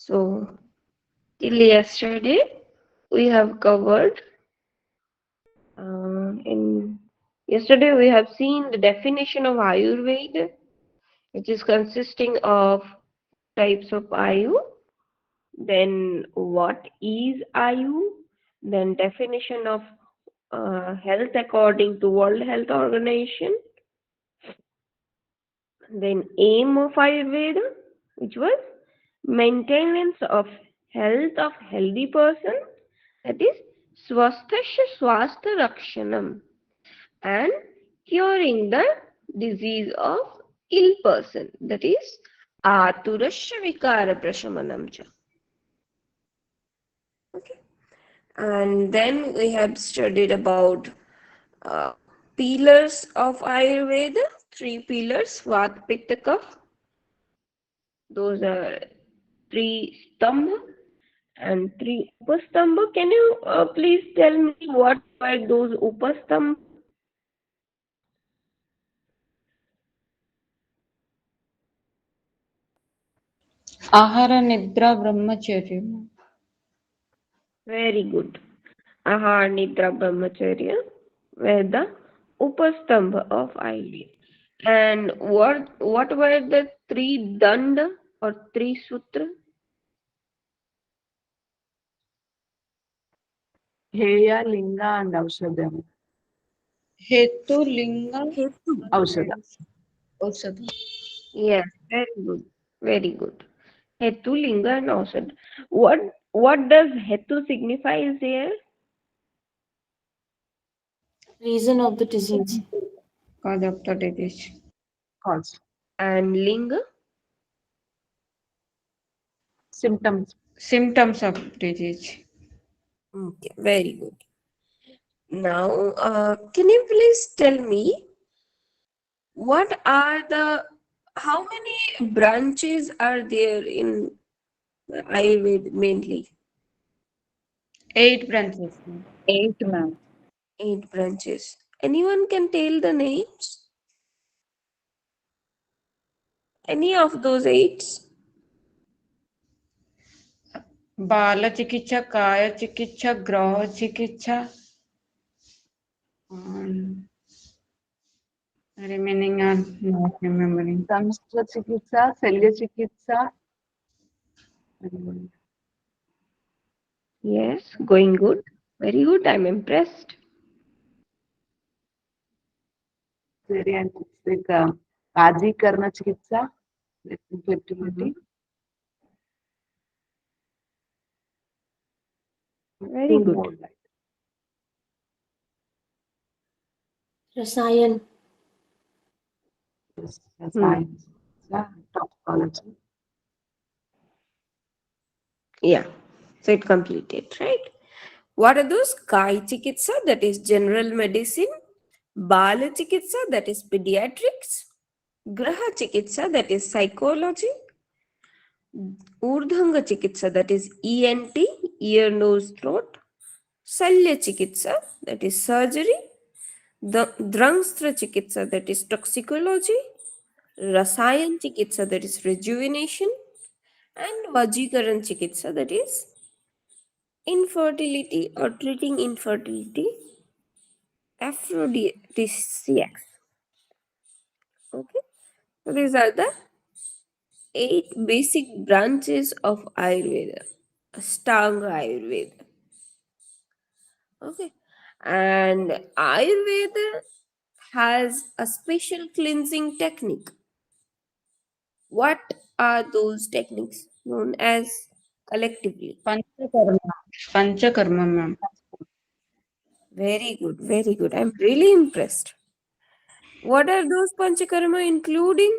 So, till yesterday, we have covered. In yesterday, we have seen the definition of Ayurveda, which is consisting of types of Ayu. Then, what is Ayu? Then, definition of health according to World Health Organization. Then, aim of Ayurveda, which was maintenance of health of healthy person, that is swasthasya swastha rakshanam, and curing the disease of ill person, that is aturasya vikara prashamanam cha. Okay. And then we have studied about uh, pillars of Ayurveda, three pillars, Vat, Pitta, Kapha. Those are three stambha and three upastambha. Can you please tell me what were those upastambha? ఆహార నిద్ర బ్రహ్మచర్యం. Very good. Ahar, Nidra, Brahmacharya were the upastambha of Ayurveda. And what were the three danda or three sutra? ಹೇಯ ಲಿಂಗ and ಔಷಧಂ. ಹೇತು ಲಿಂಗ ಔಷಧ. ಔಷಧ. Yes, very good. Very good. Hetu, Linga and Ausad. What does Hetu signifies here? Reason of the disease. Cause of the disease. Cause. And Linga? Symptoms. Symptoms of disease. Okay, very good. Now, can you please tell me what are how many branches are there in Ayurveda mainly? 8 branches. 8, ma'am. 8 branches. Anyone can tell the names? Any of those 8? బాల చికిత్స, కాయ చికిత్స, గ్రహ చికిత్స, remaining are not remembering. దంష్ట్ర చికిత్స, శల్య చికిత్స. Yes, going good. Very good. I'm impressed. రాజీకరణ చికిత్స, fertility. Very good. Rasayan. Science, toxicology. Yeah, so it completed, right? What are those? Kai Chikitsa, that is general medicine. Bala Chikitsa, that is pediatrics. Graha Chikitsa, that is psychology. Urdhanga Chikitsa, that is ENT, ear, nose, throat. Salya Chikitsa, that is surgery. The Drangstra Chikitsa, that is toxicology. Rasayan Chikitsa, that is rejuvenation. And Vajikaran Chikitsa, that is infertility or treating infertility, aphrodisiacs. Okay, so these are the 8 basic branches of Ayurveda, Ashtanga Ayurveda. Okay, and Ayurveda has a special cleansing technique. What are those techniques known as collectively? Panchakarma. Panchakarma, ma'am. Very good, very good. I'm really impressed. What are those Panchakarma including?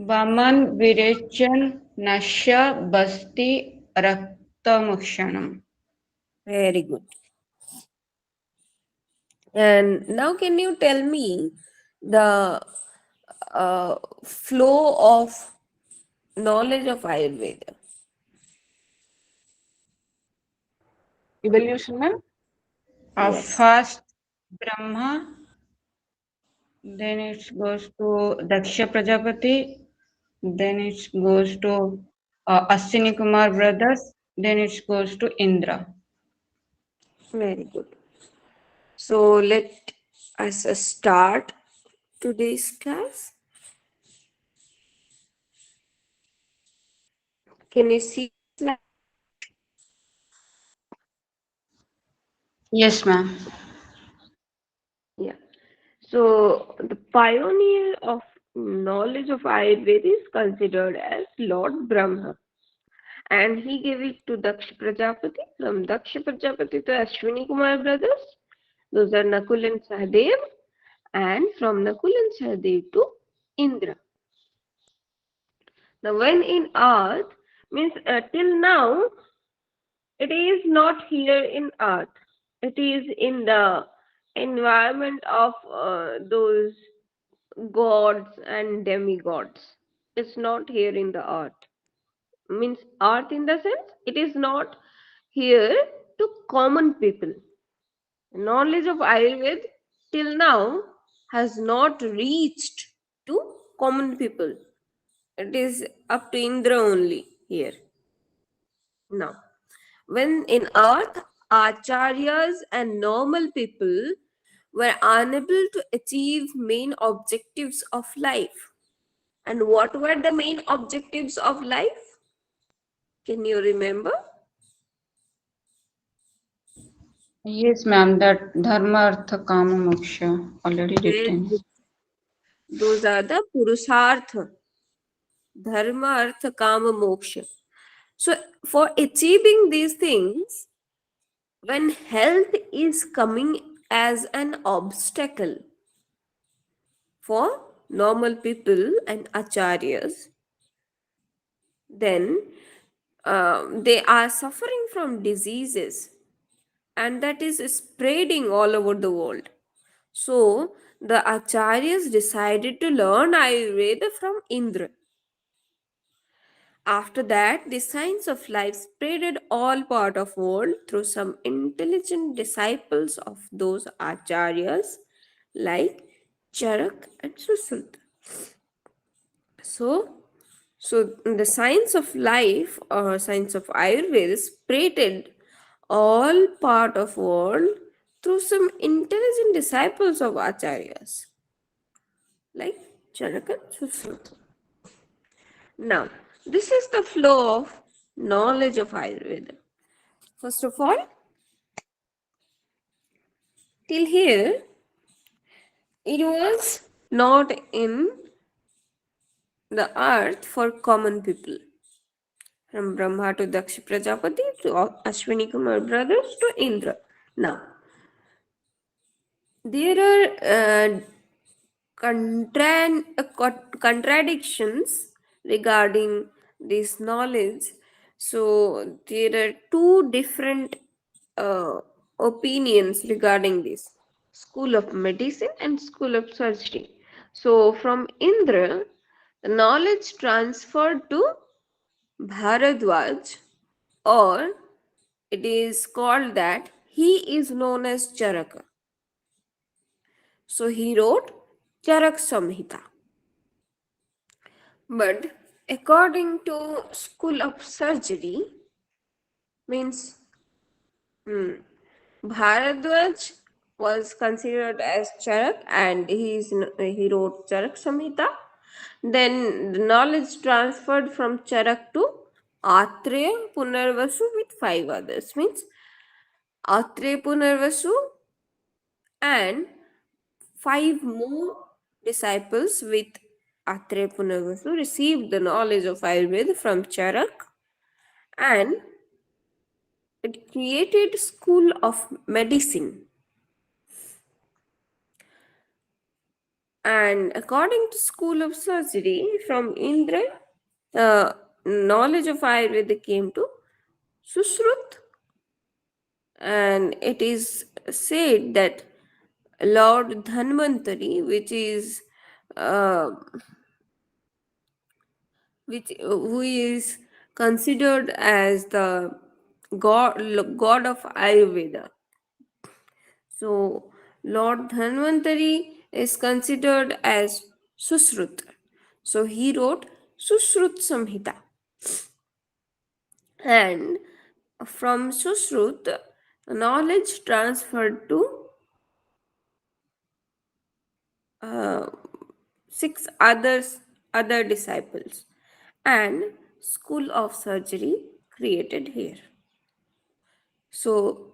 Vaman, Virechan, Nasha, Basti, Raktamokshanam. Very good. And now, can you tell me the flow of knowledge of Ayurveda? Evolution, ma'am. Yes. First Brahma, then it goes to Daksha Prajapati, then it goes to Ashwini Kumar brothers. Then it goes to Indra. Very good. So let us start today's class. Can you see the slide? Yes, ma'am. Yeah. So the pioneer of knowledge of Ayurveda is considered as Lord Brahma. And he gave it to Daksha Prajapati. From Daksha Prajapati to Ashwini Kumar brothers. Those are Nakul and Sahadev. And from Nakul and Sahadev to Indra. Now, when in earth means till now, it is not here in earth. It is in the environment of those gods and demigods. It's not here in the earth. Means earth in the sense it is not here to common people. Knowledge of Ayurveda till now has not reached to common people. It is up to Indra only here. Now, when in earth, acharyas and normal people were unable to achieve main objectives of life. And what were the main objectives of life? Can you remember? Yes, ma'am. That Dharma, Artha, Kama, Moksha already Very written. good. Those are the purusartha, dharma, artha, kama, moksha. So, for achieving these things, when health is coming as an obstacle for normal people and acharyas, then they are suffering from diseases and that is spreading all over the world. So the acharyas decided to learn Ayurveda from Indra. After that, the science of life spreaded all part of world through some intelligent disciples of those acharyas like Charak and Susruta. So, the science of life or science of Ayurveda spreaded all part of world through some intelligent disciples of acharyas like Charak and Susruta. Now, this is the flow of knowledge of Ayurveda. First of all, till here, it was not in the earth for common people. From Brahma to Daksha Prajapati to Ashwini Kumar brothers to Indra. Now, there are contradictions regarding this knowledge. So, there are two different uh, opinions regarding this school of medicine and school of surgery. So, from Indra, the knowledge transferred to Bharadwaj, or it is called that he is known as Charaka. So he wrote Charak Samhita. But according to school of surgery, means Bharadwaj was considered as Charak and he wrote Charak Samhita. Then the knowledge transferred from Charak to Atreya Punarvasu with five others. Means Atreya Punarvasu and five more disciples with Atreya Punarvasu received the knowledge of Ayurveda from Charak and it created school of medicine. And according to school of surgery from Indra, knowledge of Ayurveda came to Susrut, and it is said that Lord Dhanvantari, uh, who is considered as the god of Ayurveda. So Lord Dhanvantari is considered as Susrut. So he wrote Susrut Samhita. And from Sushrut, knowledge transferred to uh, six other disciples, and school of surgery created here. So,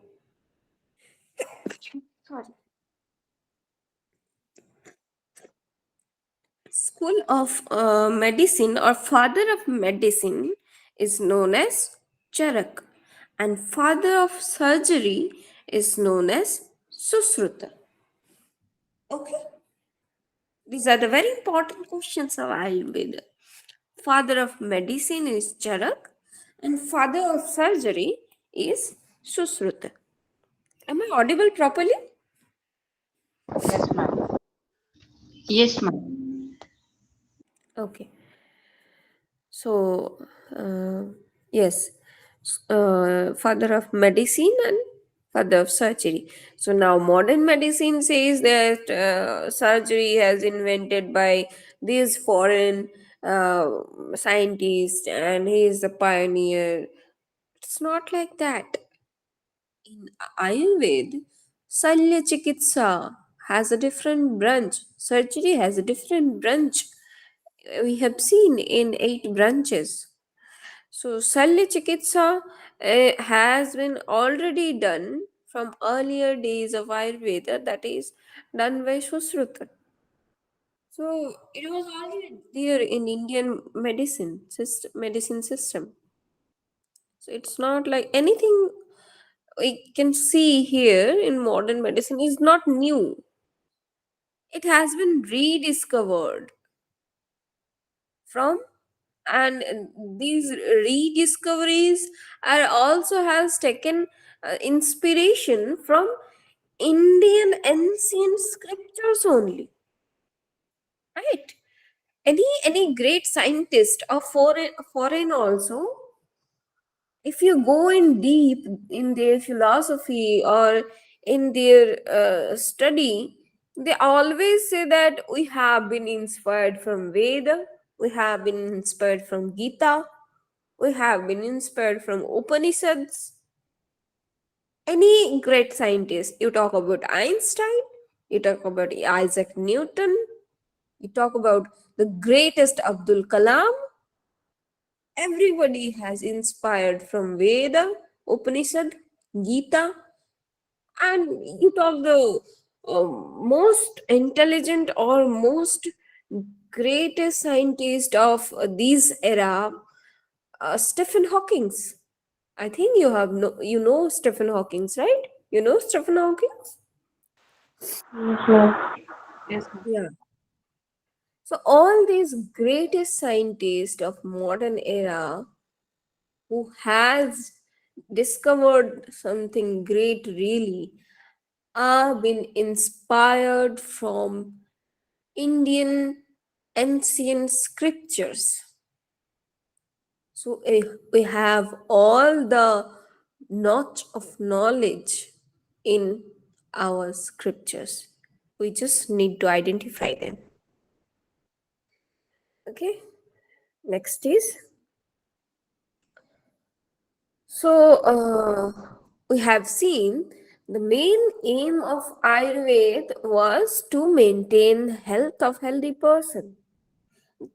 sorry, school of medicine or father of medicine is known as Charak, and father of surgery is known as Susruta. Okay, these are the very important questions of Ayurveda. Father of medicine is Charak, and father of surgery is Susruta. Am I audible properly? Yes, ma'am. Yes, ma'am. Okay. So, yes, father of medicine and father of surgery. So now modern medicine says that surgery has invented by these foreign uh, scientists, and he is the pioneer. It's not like that. In Ayurveda, Salya Chikitsa has a different branch. Surgery has a different branch. We have seen in 8 branches. So, Salya Chikitsa has been already done from earlier days of Ayurveda, that is done by Susruta. So, it was already there in Indian medicine system. So, it's not like anything we can see here in modern medicine is not new. It has been rediscovered from, and these rediscoveries are also has taken inspiration from Indian ancient scriptures only, right? Any great scientist or foreign also, if you go in deep in their philosophy or in their study, they always say that we have been inspired from Veda, we have been inspired from Gita, we have been inspired from Upanishads. Any great scientist, you talk about Einstein, you talk about Isaac Newton, you talk about the greatest Abdul Kalam, everybody has inspired from Veda, Upanishad, Gita, and you talk the most intelligent or most greatest scientist of this era, Stephen Hawking's. I think you know Stephen Hawking's, right? You know Stephen Hawking's? Yes, ma'am. Yes, ma'am. Yeah. So all these greatest scientists of modern era who has discovered something great really are been inspired from Indian ancient scriptures. So we have all the notch of knowledge in our scriptures. We just need to identify them. Okay. Next is, so we have seen the main aim of Ayurveda was to maintain health of healthy person.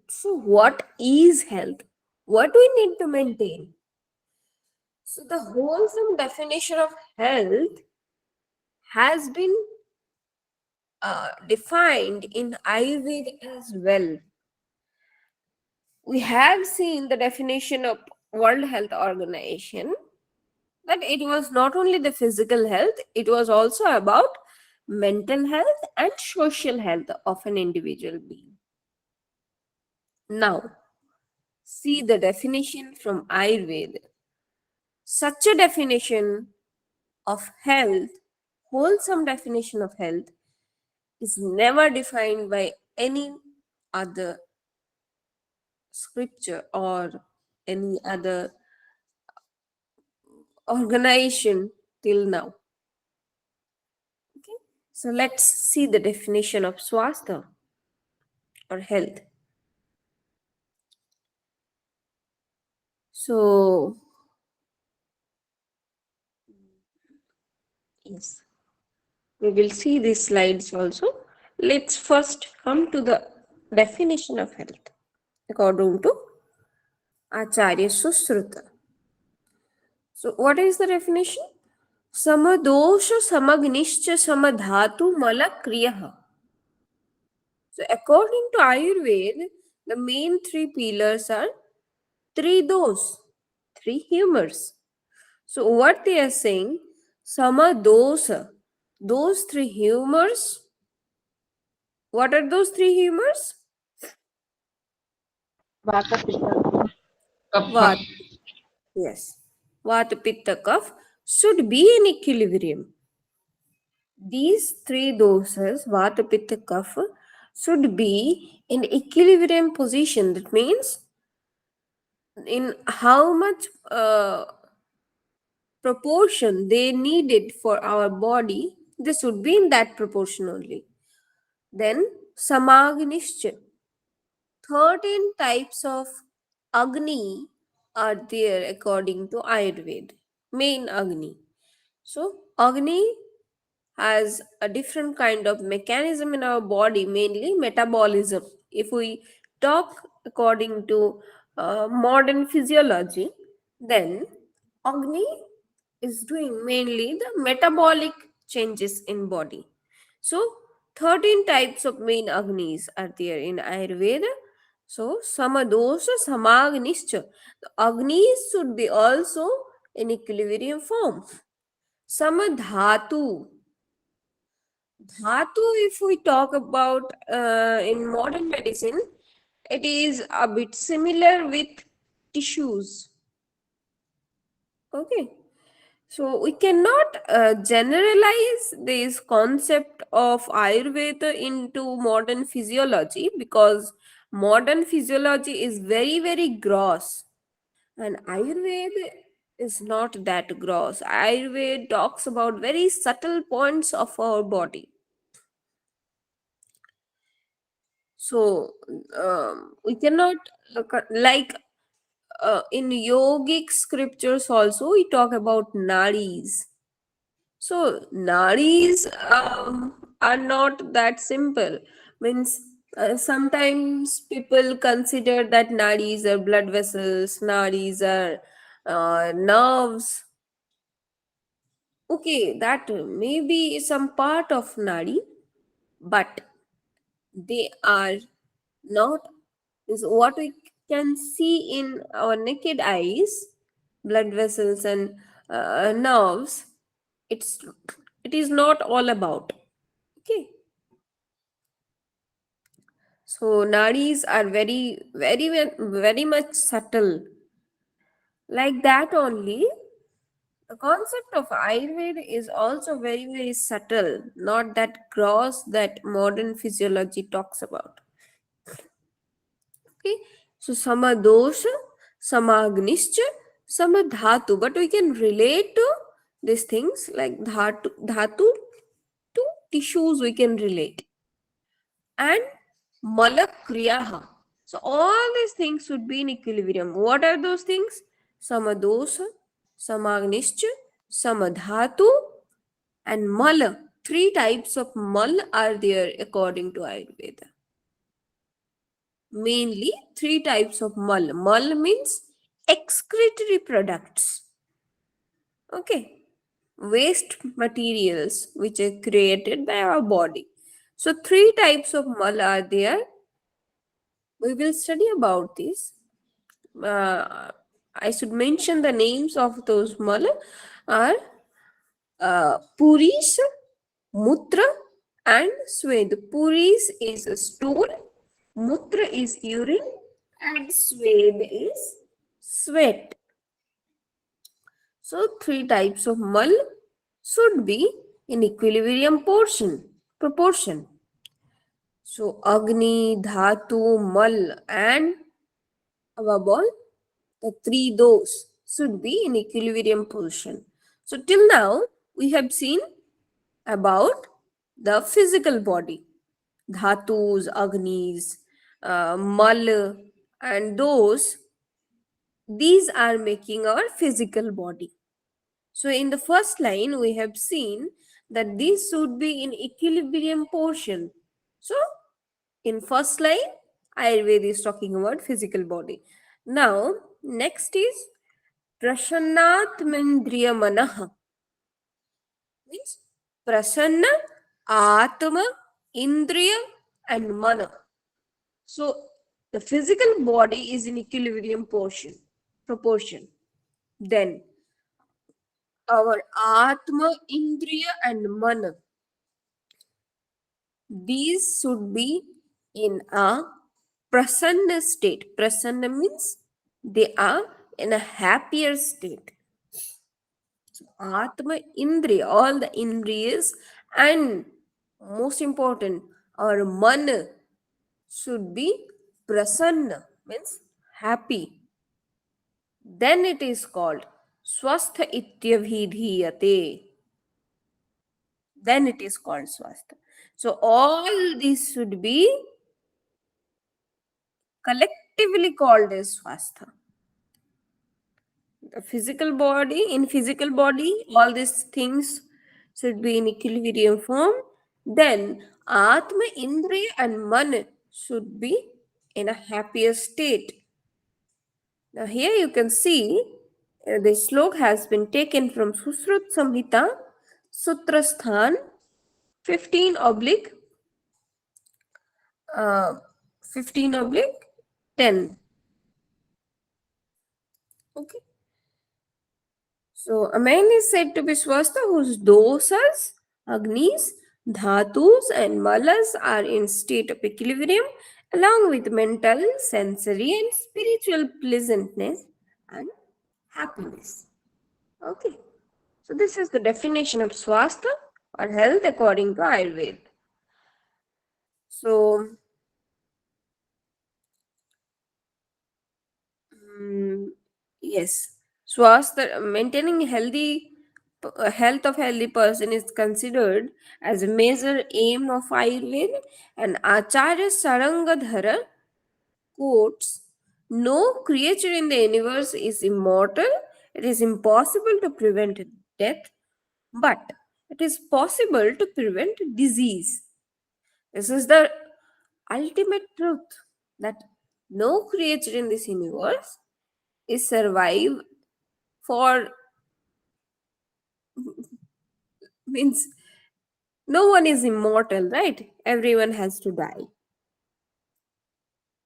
So what is health? What do we need to maintain? So the wholesome definition of health has been defined in Ayurveda as well. We have seen the definition of World Health Organization, that it was not only the physical health, it was also about mental health and social health of an individual being. Now, see the definition from Ayurveda. Such a definition of health, wholesome definition of health, is never defined by any other scripture or any other organization till now. Okay, so let's see the definition of swastha or health. So Yes. We will see these slides also. Let's first come to the definition of health according to Acharya Susruta. So, what is the definition? Samadosha samagnischa samadhatu malakriyah. So, according to Ayurveda, the main three pillars are three dosas, three humors. So, what they are saying, samadosa, those three humors. What are those three humors? Vata Pitta. Kapha. Vata. Yes. Vata, Pitta, Kapha should be in equilibrium. These three dosas, Vata, Pitta, Kapha, should be in equilibrium position. That means in how much proportion they needed for our body, this should be in that proportion only. Then Samagnischa. 13 types of Agni are there according to Ayurveda. Main Agni. So, Agni has a different kind of mechanism in our body, mainly metabolism. If we talk according to modern physiology, then Agni is doing mainly the metabolic changes in body. So 13 types of main Agnis are there in Ayurveda. So Samadosha Samagnischa. The Agnis should be also in equilibrium form. Samadhatu. Dhatu, if we talk about in modern medicine, it is a bit similar with tissues. Okay. So we cannot generalize this concept of Ayurveda into modern physiology because modern physiology is very, very gross. And Ayurveda is not that gross. Ayurveda talks about very subtle points of our body. So we cannot like in yogic scriptures also we talk about nadis. So nadis are not that simple. Means sometimes people consider that nadis are blood vessels, nadis are nerves. Okay, that may be some part of nadi, but they are not is what we can see in our naked eyes, blood vessels and nerves. It's it is not all about. Okay, so nadis are very much subtle. Like that only, the concept of Ayurveda is also very subtle, not that gross that modern physiology talks about. Okay, so samadosha, samagnischa, samadhatu. But we can relate to these things like dhatu to tissues we can relate. And malakriyaha. So all these things should be in equilibrium. What are those things? Samadosha, samagnischa, samadhatu, and mala. Three types of mal are there according to Ayurveda. Mainly three types of mal. Mal means excretory products. Okay. Waste materials which are created by our body. So three types of mal are there. We will study about this. I should mention the names of those mal are Puris, Mutra, and Swed. Puris is a stool, Mutra is urine, and Swed is sweat. So, three types of mal should be in equilibrium proportion. So, Agni, Dhatu, Mal, and above all, the three those should be in equilibrium position. So, till now, we have seen about the physical body, dhatus, agnis, mal, and these are making our physical body. So in the first line we have seen that these should be in equilibrium portion. So in first line, Ayurveda is talking about physical body. Now next is prasannatmendriya manah, means prasanna, atma, indriya and mana. So the physical body is in equilibrium proportion. Then our atma, indriya and mana, these should be in a prasanna state. Prasanna means they are in a happier state. Atma, indriya, all the indriyas, and most important, our mana should be prasanna, means happy. Then it is called swastha ityabhidhiyate. Then it is called swastha. So all these should be collectively called as swastha. The physical body, in physical body, all these things should be in equilibrium form. Then atma, indriya and man should be in a happier state. Now here you can see the slok has been taken from Susrut Samhita, Sutrasthan 15 oblique 15 oblique 10. Okay. So a man is said to be swastha whose dosas, agnis, dhatus and malas are in state of equilibrium along with mental, sensory and spiritual pleasantness and happiness. Okay. So this is the definition of swastha or health according to Ayurveda. So yes, swastha, maintaining health of healthy person is considered as a major aim of Ayurveda, and Acharya Sarangadhara quotes, "No creature in the universe is immortal. It is impossible to prevent death, but it is possible to prevent disease." This is the ultimate truth, that no creature in this universe is survive for, means no one is immortal, right? Everyone has to die.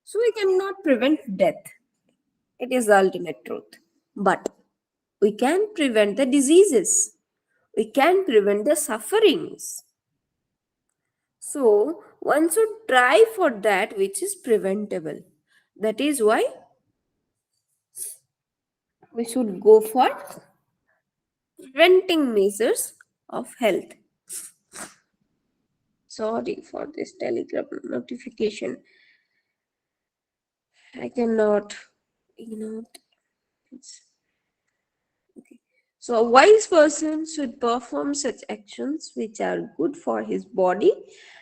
So we cannot prevent death. It is the ultimate truth. But we can prevent the diseases. We can prevent the sufferings. So one should try for that which is preventable. That is why we should go for preventing measures of health. Sorry for this telegram notification. I cannot ignore it. Okay. So, a wise person should perform such actions which are good for his body,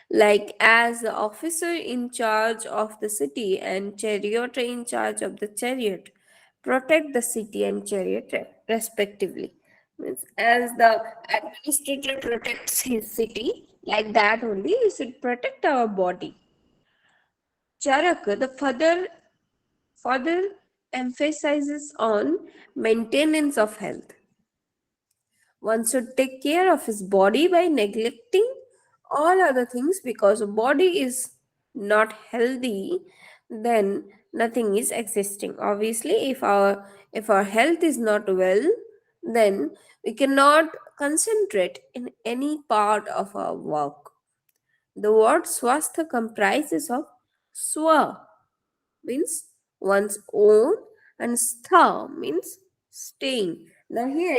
like as the officer in charge of the city and charioteer in charge of the chariot, protect the city and chariot respectively. Means as the administrator protects his city, like that only he should protect our body. Charaka, the further emphasizes on maintenance of health. One should take care of his body by neglecting all other things, because a body is not healthy, then nothing is existing. Obviously, if our health is not well, then we cannot concentrate in any part of our work. The word swastha comprises of swa, means one's own, and stha means staying. Now here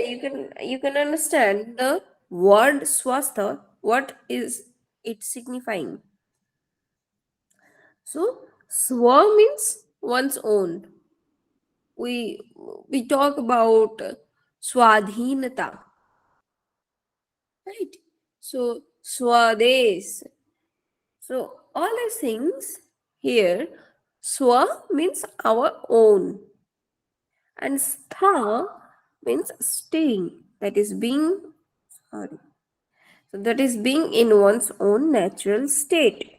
you can understand the word swastha, what is it signifying. So swa means one's own. We talk about swadhinata, right? So swades. So all these things here, swa means our own, and stha means staying, that is being, sorry, So that is being in one's own natural state.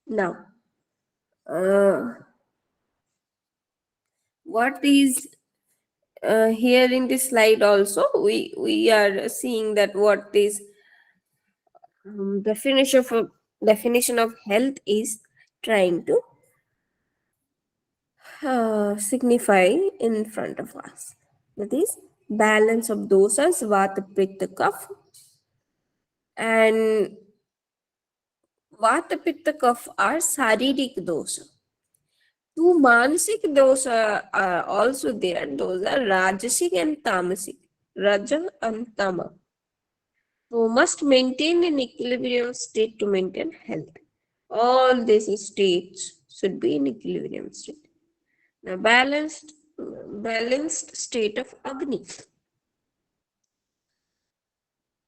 Now, uh, what is here in this slide also we are seeing that what is definition of health is trying to signify in front of us. That is balance of dosas, vata, pitta, kapha, and vata, pitta, kapha are saririk dosa. Two manasik dosa are also there. Those are rajasic and tamasic. Raja and tama. So must maintain an equilibrium state to maintain health. All these states should be in equilibrium state. Now balanced state of Agni.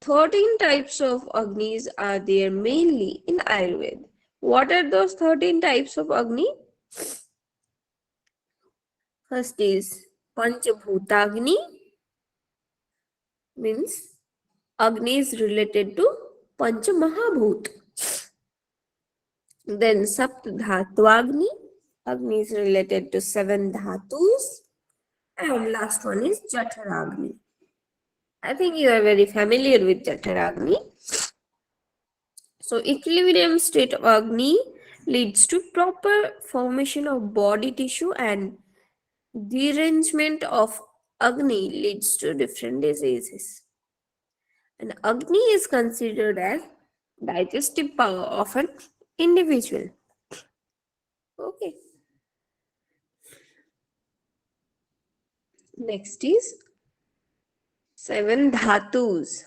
13 types of Agnis are there mainly in Ayurveda. What are those 13 types of Agni? First is Panchabhutagni, means Agni is related to Panchamahabhut. Then Saptadhattvagni, Agni is related to 7 dhatus. And last one is Jatharagni. I think you are very familiar with Jatharagni. So equilibrium state of Agni leads to proper formation of body tissue, and derangement of Agni leads to different diseases. And Agni is considered as digestive power of an individual. Okay. Next is 7 dhatus.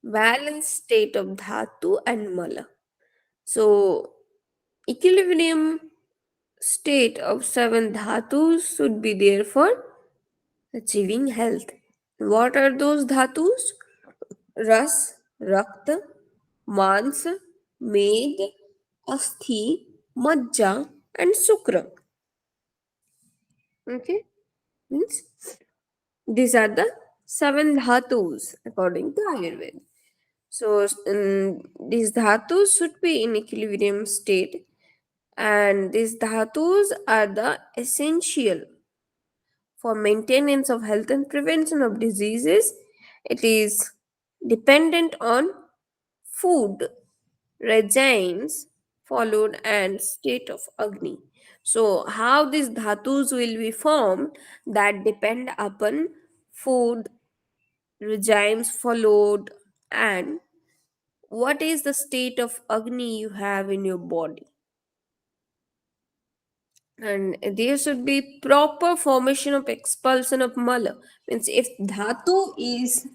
Balanced state of dhatu and mala. So equilibrium state of 7 dhatus should be there for achieving health. What are those dhatus? Ras, Rakta, Mans, Med, Asthi, Majja, and Sukra. Okay, means these are the 7 dhatus according to Ayurveda. So these dhatus should be in equilibrium state, and these dhatus are the essential for maintenance of health and prevention of diseases. It is dependent on food regimes followed and state of Agni. So how these dhatus will be formed, that depend upon food regimes followed and what is the state of Agni you have in your body. And there should be proper formation of expulsion of mala. Means if dhatu is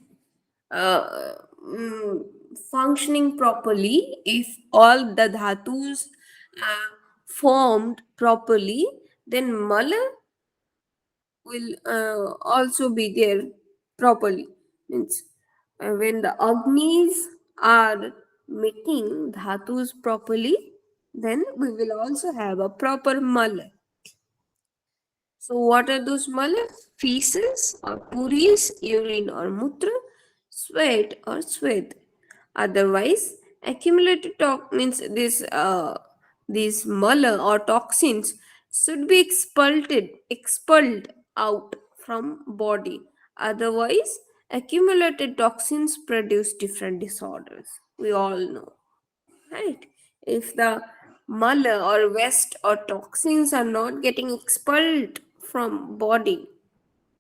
uh, mm, functioning properly, if all the dhatus are formed properly, then mala will also be there properly. Means when the agnis are meeting dhatus properly, then we will also have a proper mala. So what are those mala? Feces or puris, urine or mutra, sweat or sweat. Otherwise, accumulated means these mala or toxins should be expelled out from body. Otherwise, accumulated toxins produce different disorders. We all know, right? If the mala or waste or toxins are not getting expelled from body,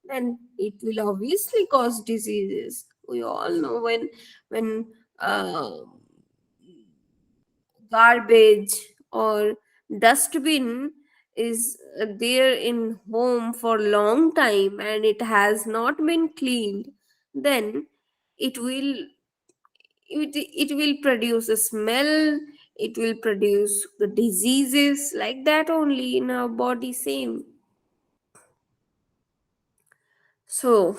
then it will obviously cause diseases. We all know when uh, garbage or dustbin is there in home for long time and it has not been cleaned, then it will it will produce a smell, it will produce the diseases like that only in our body same. So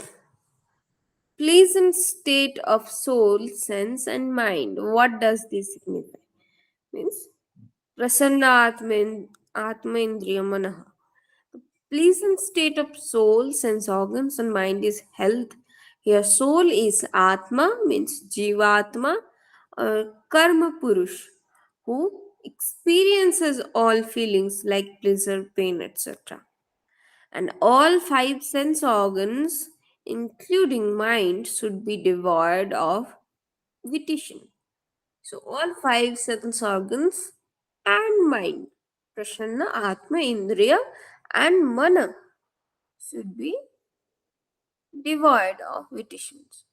pleasant state of soul, sense and mind, what does this signify? Means prasanna atma indriya manaha. Pleasant state of soul, sense organs, and mind is health. Here, soul is Atma, means Jivatma, or Karma Purush, who experiences all feelings like pleasure, pain, etc. And all five sense organs, including mind, should be devoid of vitiation. So, all five sense organs and mind, Prasanna, Atma, Indriya, and Mana, should be devoid of vitiations.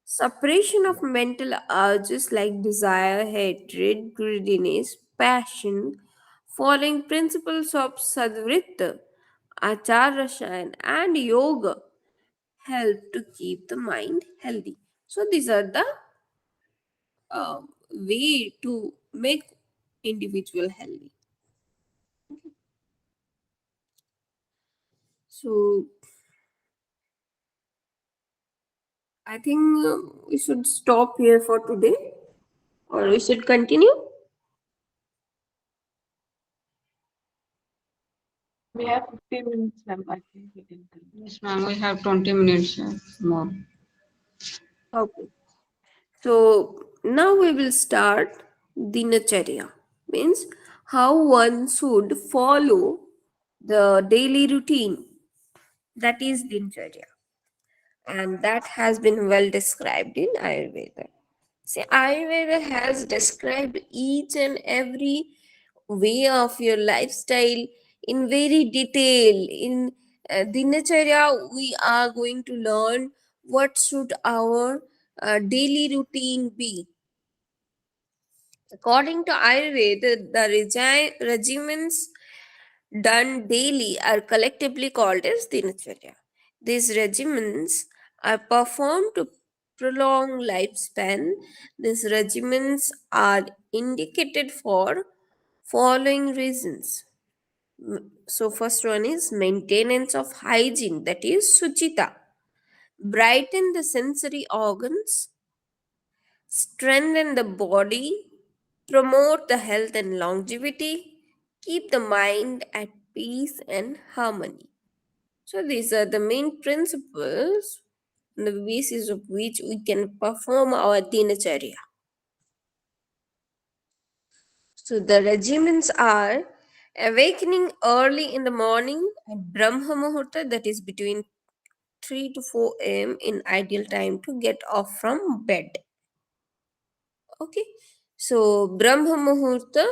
Suppression of mental urges like desire, hatred, greediness, passion, following principles of Sadvritta, Acharashan, and Yoga help to keep the mind healthy. So these are the way to make individual healthy. So I think we should stop here for today, or we should continue. We have 15 minutes, ma'am. I think we can continue. Yes, ma'am. We have 20 minutes more. Okay. So now we will start dinacharya, means how one should follow the daily routine. That is dinacharya, and that has been well described in Ayurveda. See, Ayurveda has described each and every way of your lifestyle in very detail. In dinacharya, we are going to learn what should our daily routine be. According to Ayurveda, the regimens done daily are collectively called as dinacharya. These regimens are performed to prolong lifespan. These regimens are indicated for following reasons. So first one is maintenance of hygiene, that is suchita. Brighten the sensory organs, strengthen the body, promote the health and longevity, keep the mind at peace and harmony. So these are the main principles on the basis of which we can perform our dinacharya. So the regimens are awakening early in the morning at Brahma Muhurta, that is between 3 to 4 a.m. in ideal time to get off from bed. Okay, so Brahma Muhurta,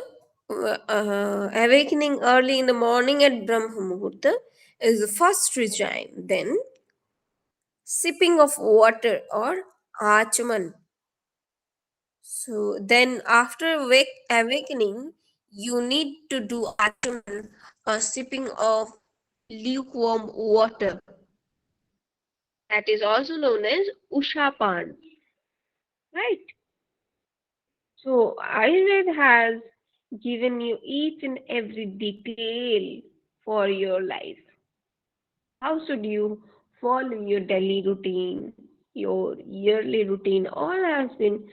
awakening early in the morning at Brahma Muhurta is the first regime. Then sipping of water or achaman. So then after awakening, you need to do achaman or sipping of lukewarm water. That is also known as ushapan, right? So Ayurveda has given you each and every detail for your life. How should you follow your daily routine, your yearly routine? All has been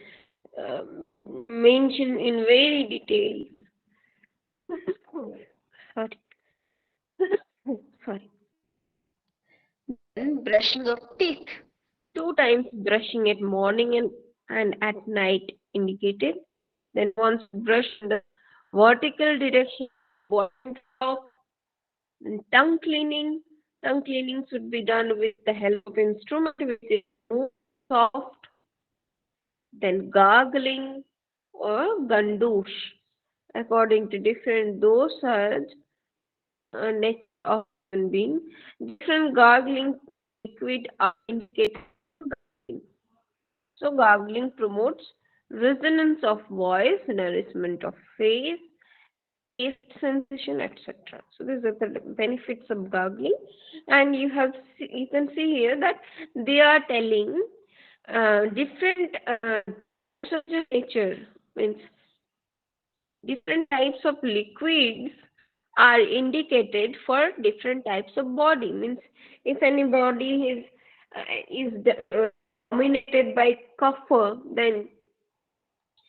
mentioned in very detail. Sorry. Sorry. Then brushing of teeth. Two times brushing at morning and at night indicated. Then once brush in the vertical direction, bottom to top. And tongue cleaning. Tongue cleaning should be done with the help of instrument which is smooth, soft. Then gargling or gandush. According to different dosage nature of human being, different gargling liquid are indicated. So gargling promotes resonance of voice, nourishment of face, taste sensation, etc. So these are the benefits of gargling, and you can see here that they are telling different dosage nature, means different types of liquids are indicated for different types of body. Means if any body is dominated by kapha, then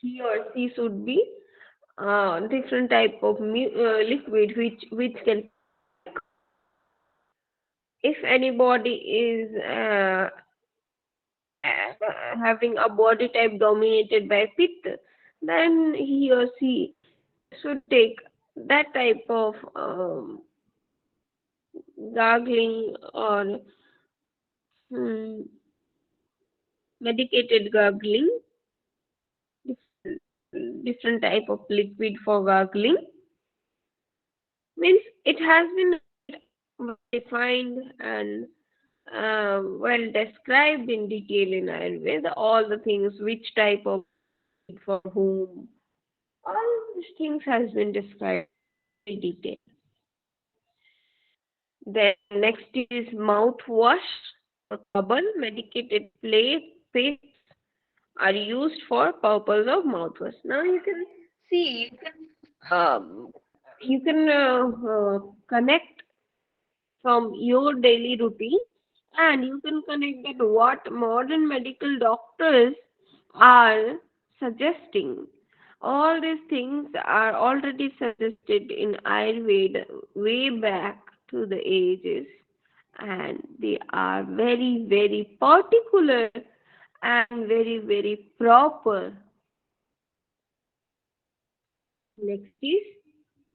he or she should be different type of liquid which can if anybody is having a body type dominated by pitta, then he or she should take that type of gargling or hmm, medicated gargling, different, different type of liquid for gargling. Means it has been well defined and well described in detail in Ayurveda, all the things, which type of for whom, all these things has been described in detail. Then next is mouthwash or bubble medicated paste are used for purpose of mouthwash. Now you can see, you can connect from your daily routine, and you can connect that what modern medical doctors are suggesting. All these things are already suggested in Ayurveda way back to the ages, and they are very, very particular and very, very proper. Next is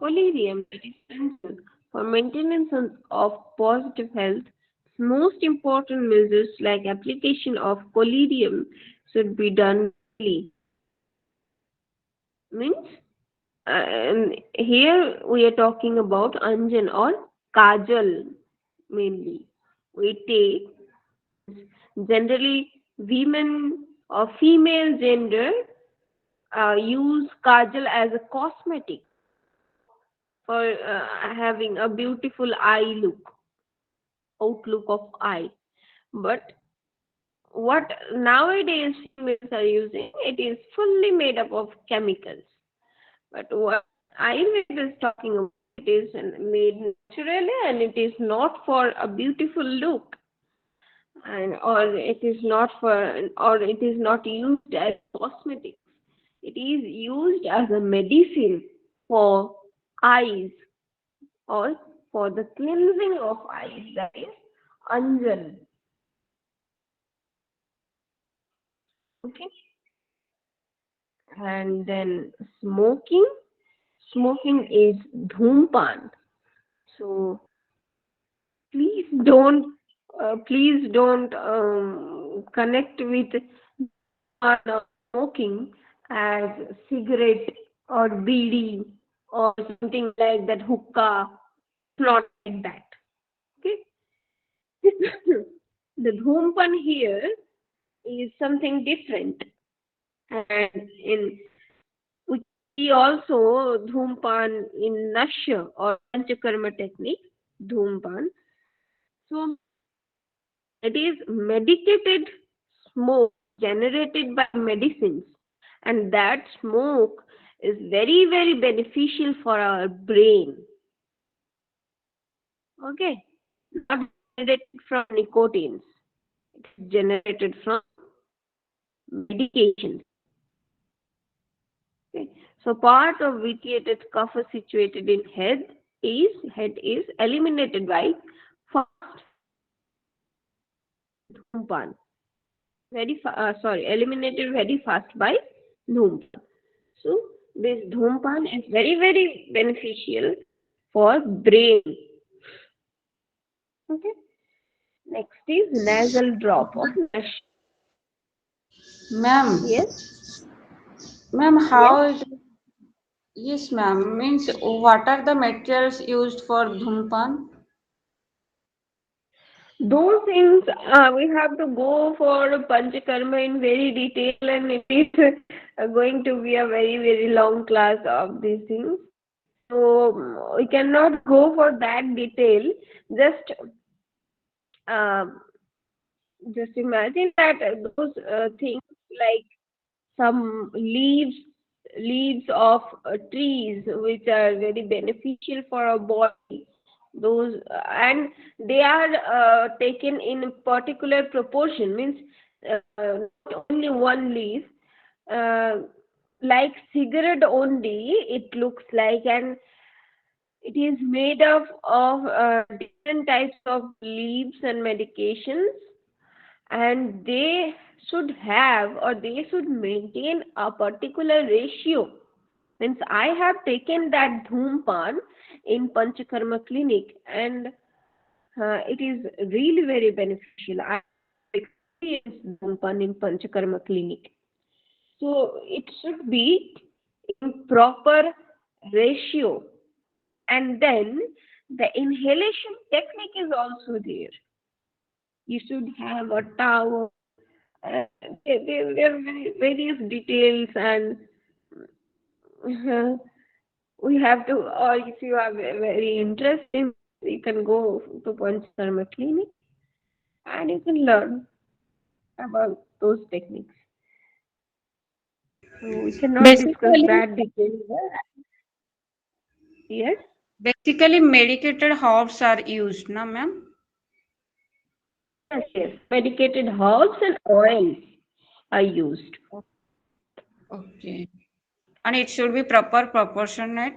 collyrium, that is essential for maintenance of positive health. Most important measures like application of collyrium should be done daily. Means, and here we are talking about anjan or kajal mainly. We take generally women or female gender use kajal as a cosmetic for having a beautiful eye look, outlook of eye. But what nowadays females are using, it is fully made up of chemicals. But what Ayurveda is talking about, it is made naturally and it is not for a beautiful look, and or it is not for, or it is not used as cosmetics. It is used as a medicine for eyes or for the cleansing of eyes, that is anjan. Okay. And then smoking is dhumpan. So please don't connect with smoking as cigarette or bidi or something like that, hookah. Not like that. Okay. The dhumpan here is something different, and in we see also dhumpan in Nasha or Panchakarma technique, dhumpan. So it is medicated smoke generated by medicines, and that smoke is very, very beneficial for our brain. Okay, not generated from nicotines, it's generated from medications. Okay. So part of vitiated kapha situated in head is eliminated by fast dhumpan. Eliminated very fast by dhumpan. So this dhumpan is very, very beneficial for brain. Okay. Next is nasal drop of nash. Ma'am, Yes. ma'am, Yes. how it, yes, ma'am, means what are the materials used for dhumpan? Those things we have to go for Panchakarma in very detail, and it is going to be a very, very long class of these things. So we cannot go for that detail. Just um, just imagine that those things like some leaves of trees which are very beneficial for our body, those and they are taken in particular proportion, means not only one leaf, uh, like cigarette only it looks like, and It is made up of different types of leaves and medications, and they should have or they should maintain a particular ratio. Means I have taken that Dhumpan in Panchakarma clinic, and it is really very beneficial. I experienced Dhumpan in Panchakarma clinic. So it should be in proper ratio. And then the inhalation technique is also there. You should have a towel. There are various details, and we have to, or if you are very interested, you can go to Panchakarma clinic and you can learn about those techniques. So we cannot discuss Basically, that detail here. Yes, basically medicated herbs are used, na ma'am? yes, yes. Medicated herbs and oils are used. Okay. And it should be proper proportionate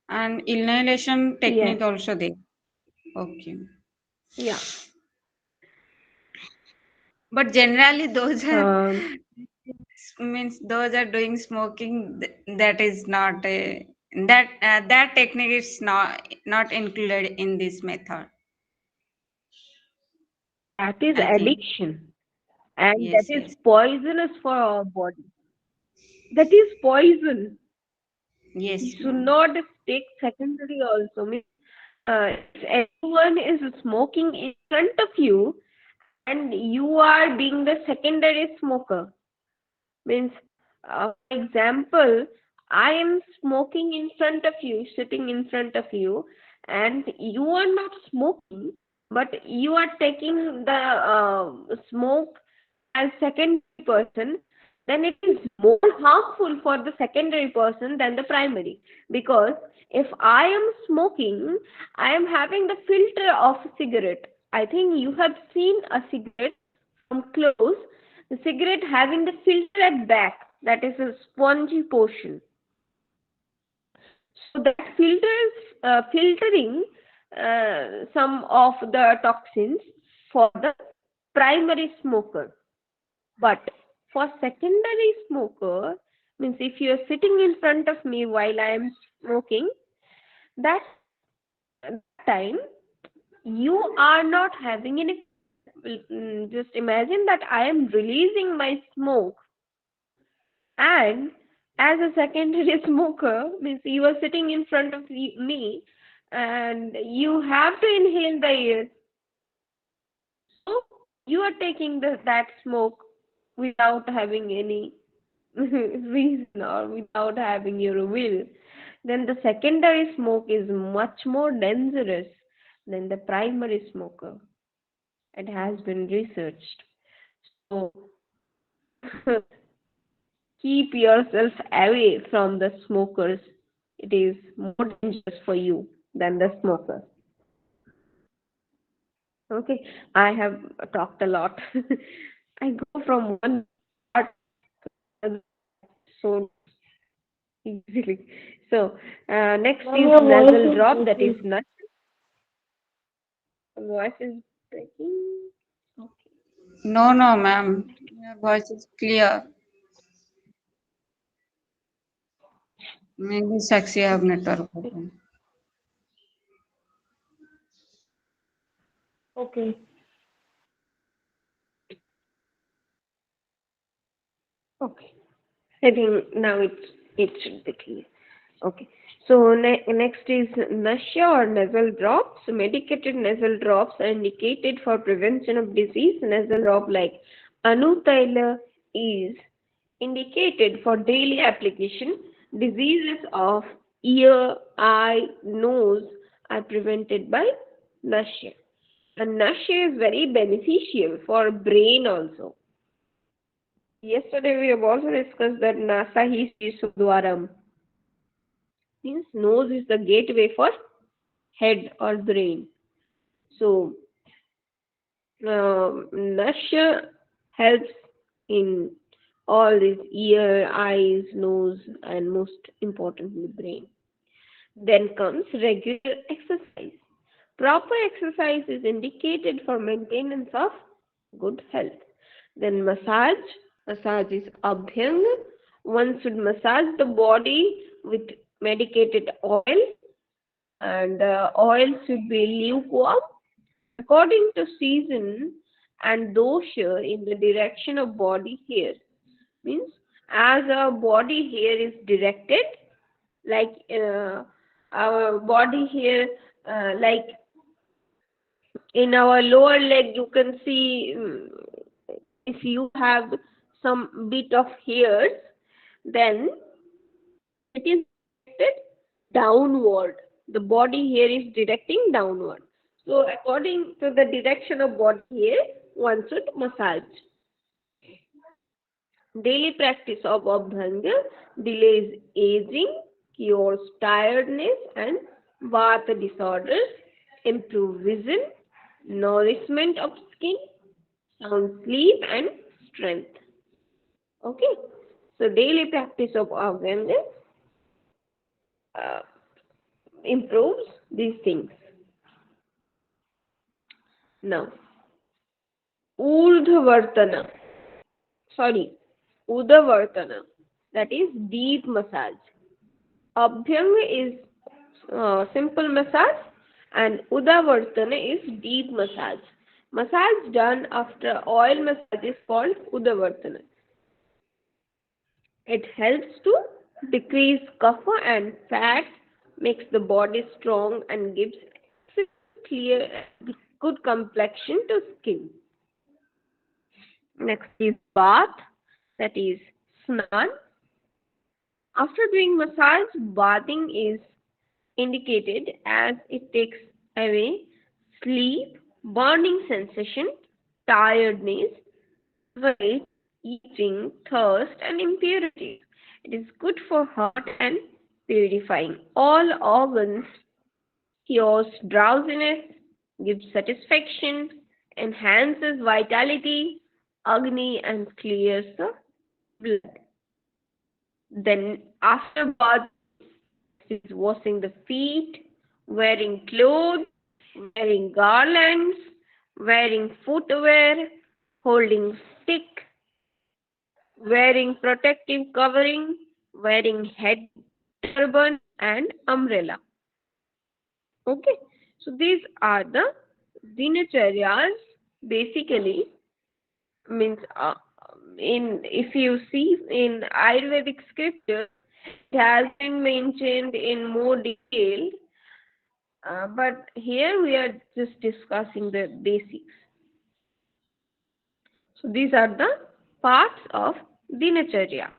and inhalation Yes, technique also there. Okay. yeah. But generally those are Um, means those are doing smoking that is not a that technique is not included in this method, that is I think. addiction, and that Yes, is yes. poisonous for our body. That is poison. You Yes, should ma'am. not take secondary also. Means, if anyone is smoking in front of you and you are being the secondary smoker, means, for example, I am smoking in front of you, sitting in front of you, and you are not smoking, but you are taking the smoke as secondary person, then it is more harmful for the secondary person than the primary. Because if I am smoking, I am having the filter of a cigarette. I think you have seen a cigarette from close. The cigarette having the filter at back, that is a spongy portion. So that filter is filtering some of the toxins for the primary smoker. But for secondary smoker, means if you are sitting in front of me while I am smoking, that time you are not having any. Just imagine that I am releasing my smoke, and as a secondary smoker, means you are sitting in front of me, and you have to inhale the air. So you are taking that smoke without having any reason or without having your will. Then the secondary smoke is much more dangerous than the primary smoker. It has been researched. So keep yourself away from the smokers. It is more dangerous for you than the smoker. Okay, I have talked a lot. I go from one part to another so easily. So next Ma'am, is your voice nasal is drop. That is breaking. nut. Voice is breaking. Okay. No, no, ma'am. Your voice is clear. Maybe Saxi have network problem. Okay. Okay. I think now it should be clear. Okay. So next is nasha or nasal drops. Medicated nasal drops are indicated for prevention of disease. Nasal drop like Anutaila is indicated for daily application. Diseases of ear, eye, nose are prevented by nasha. And nasha is very beneficial for brain also. Yesterday we have also discussed that Nasahi Sudwaram means nose is the gateway for head or brain. So Nasha helps in all these ear, eyes, nose, and most importantly brain. Then comes regular exercise. Proper exercise is indicated for maintenance of good health. Then massage. Massage is abhyang. One should massage the body with medicated oil, and the oil should be lukewarm according to season and dosha in the direction of body hair. Means as our body hair is directed, like our body hair, like in our lower leg, you can see if you have some bit of hairs, then it is directed downward. The body hair is directing downward. So according to the direction of body hair, one should massage. Daily practice of Abhyanga delays aging, cures tiredness and vata disorders, improve vision, nourishment of skin, sound sleep and strength. Okay, so daily practice of Abhyanga uh, improves these things. Now, Urdhvartana, sorry, Udavartana, that is deep massage. Abhyanga is simple massage and Udavartana is deep massage. Massage done after oil massage is called Udavartana. It helps to decrease kapha and fat, makes the body strong and gives clear good complexion to skin. Next is bath, that is snan. After doing massage, bathing is indicated as it takes away sleep, burning sensation, tiredness, weight, eating, thirst, and impurities. It is good for heart and purifying all organs, cures drowsiness, gives satisfaction, enhances vitality, agni, and clears the blood. Then, after bath, is washing the feet, wearing clothes, wearing garlands, wearing footwear, holding stick, wearing protective covering, wearing head turban and umbrella. Okay, so these are the dinacharyas. Basically, means in if you see in Ayurvedic scripture, it has been mentioned in more detail, but here we are just discussing the basics. So these are the parts of dinacharya.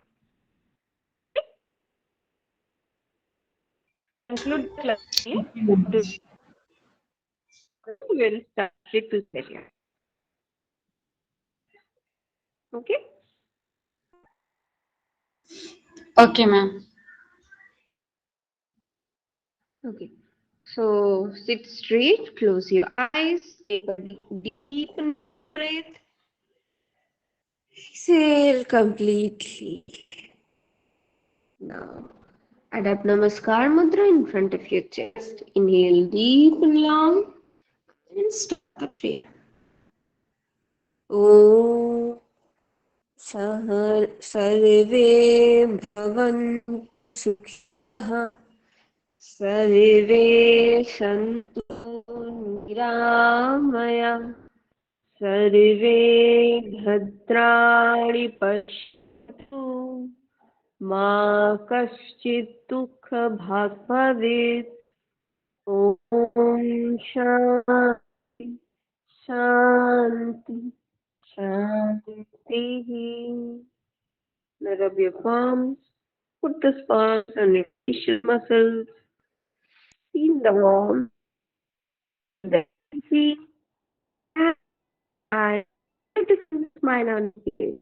Conclude the class here. We will start Ritu. Okay. Okay, ma'am. Okay. So sit straight, close your eyes, take a deep breath, exhale completely. Now, adapt Namaskar Mudra in front of your chest. Inhale deep and long and start the prayer. Om Sarve Bhavan Sukhiah Sarve Santu Niramaya Sarve Bhadrani Pashyantu Ma Kaschit Dukha Bhag Bhavet Om Shanti Shanti Shanti. Now rub your palms. Put the palms on your facial muscles. Feel the warmth, the energy, and I try to smile on your face.